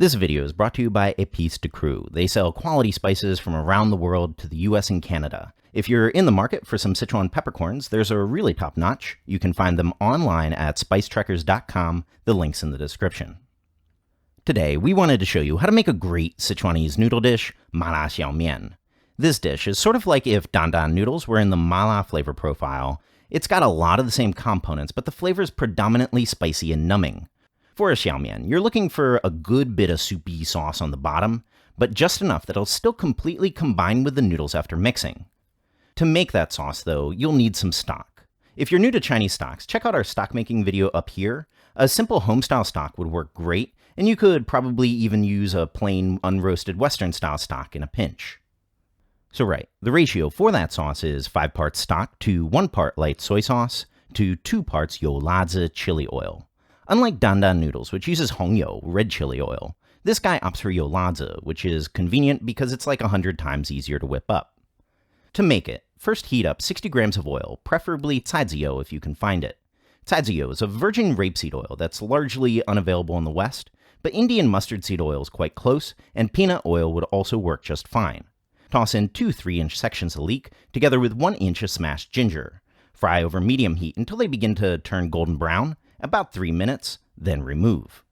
This video is brought to you by Épices de Cru. They sell quality spices from around the world to the US and Canada. If you're in the market for some Sichuan peppercorns, there's a really top-notch. You can find them online at spicetrekkers.com. The link's in the description. Today, we wanted to show you how to make a great Sichuanese noodle dish, Mala Xiaomian. This dish is sort of like if Dan Dan noodles were in the Mala flavor profile. It's got a lot of the same components, but the flavor is predominantly spicy and numbing. For a Xiao Mian, you're looking for a good bit of soupy sauce on the bottom, but just enough that it'll still completely combine with the noodles after mixing. To make that sauce, though, you'll need some stock. If you're new to Chinese stocks, check out our stock making video up here. A simple home-style stock would work great, and you could probably even use a plain unroasted Western-style stock in a pinch. So right, the ratio for that sauce is 5 parts stock to 1 part light soy sauce to 2 parts you chili oil. Unlike Dan Dan noodles, which uses hongyou, red chili oil, this guy opts for you, which is convenient because it's like 100 times easier to whip up. To make it, first heat up 60 grams of oil, preferably caiziu if you can find it. Caiziu is a virgin rapeseed oil that's largely unavailable in the West, but Indian mustard seed oil is quite close, and peanut oil would also work just fine. Toss in 2 3-inch sections of leek, together with 1 inch of smashed ginger. Fry over medium heat until they begin to turn golden brown, about 3 minutes, then remove.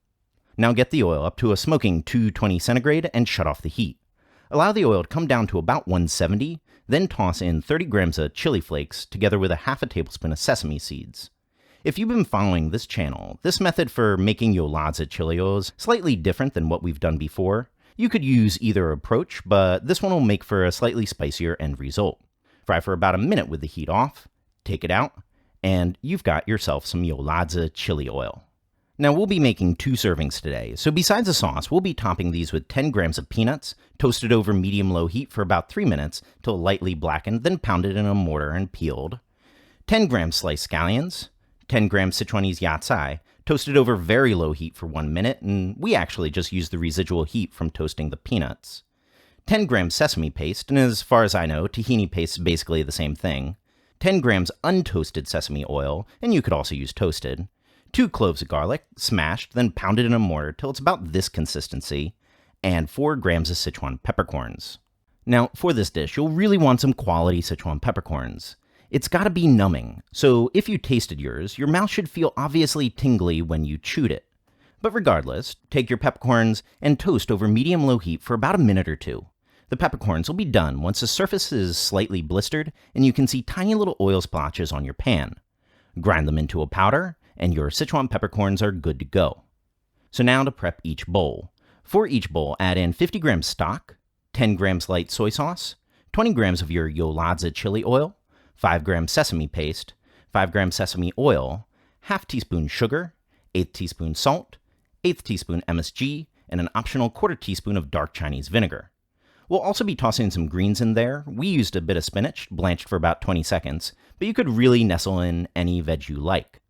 Now get the oil up to a smoking 220 centigrade and shut off the heat. Allow the oil to come down to about 170, then toss in 30 grams of chili flakes together with a half a tablespoon of sesame seeds. If you've been following this channel, this method for making you chili oil is slightly different than what we've done before. You could use either approach, but this one will make for a slightly spicier end result. Fry for about a minute with the heat off, take it out, and you've got yourself some chili oil. Now we'll be making 2 servings today, so besides the sauce, we'll be topping these with 10 grams of peanuts, toasted over medium-low heat for about 3 minutes till lightly blackened, then pounded in a mortar and peeled. 10 grams sliced scallions, 10 grams Sichuanese yatsai, toasted over very low heat for 1 minute, and we actually just used the residual heat from toasting the peanuts. 10 grams sesame paste, and as far as I know, tahini paste is basically the same thing. 10 grams untoasted sesame oil, and you could also use toasted. 2 cloves of garlic, smashed, then pounded in a mortar till it's about this consistency, and 4 grams of Sichuan peppercorns. Now, for this dish, you'll really want some quality Sichuan peppercorns. It's gotta be numbing, so if you tasted yours, your mouth should feel obviously tingly when you chewed it. But regardless, take your peppercorns and toast over medium-low heat for about a minute or 2. The peppercorns will be done once the surface is slightly blistered and you can see tiny little oil splotches on your pan. Grind them into a powder, and your Sichuan peppercorns are good to go. So now to prep each bowl. For each bowl, add in 50 grams stock, 10 grams light soy sauce, 20 grams of your chili oil, 5 grams sesame paste, 5 grams sesame oil, half teaspoon sugar, 1/8 teaspoon salt, 1/8 teaspoon MSG, and an optional 1/4 teaspoon of dark Chinese vinegar. We'll also be tossing some greens in there. We used a bit of spinach, blanched for about 20 seconds, but you could really nestle in any veg you like.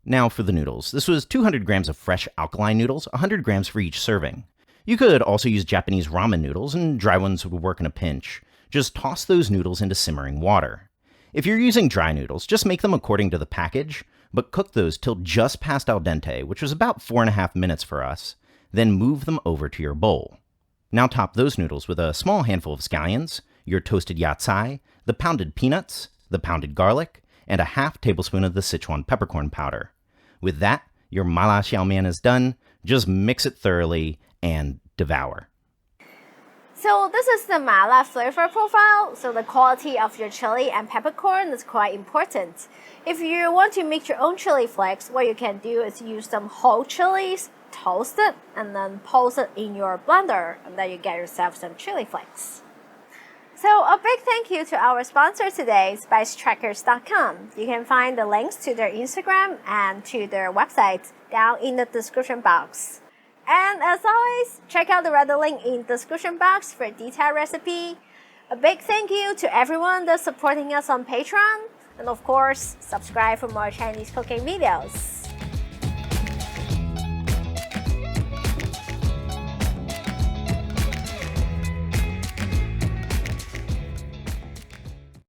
Now for the noodles. This was 200 grams of fresh alkaline noodles, 100 grams for each serving. You could also use Japanese ramen noodles, and dry ones would work in a pinch. Just toss those noodles into simmering water. If you're using dry noodles, just make them according to the package, but cook those till just past al dente, which was about 4.5 minutes for us. Then move them over to your bowl. Now top those noodles with a small handful of scallions, your toasted yatsai, the pounded peanuts, the pounded garlic, and a half tablespoon of the Sichuan peppercorn powder. With that, your Mala Xiaomian is done. Just mix it thoroughly and devour. So this is the Mala flavor profile, so the quality of your chili and peppercorn is quite important. If you want to make your own chili flakes, what you can do is use some whole chilies, toast it, and then pulse it in your blender, and then you get yourself some chili flakes. So a big thank you to our sponsor today, spicetrekkers.com. You can find the links to their Instagram and to their website down in the description box. And as always, check out the Reddit link in the description box for a detailed recipe. A big thank you to everyone that's supporting us on Patreon. And of course, subscribe for more Chinese cooking videos.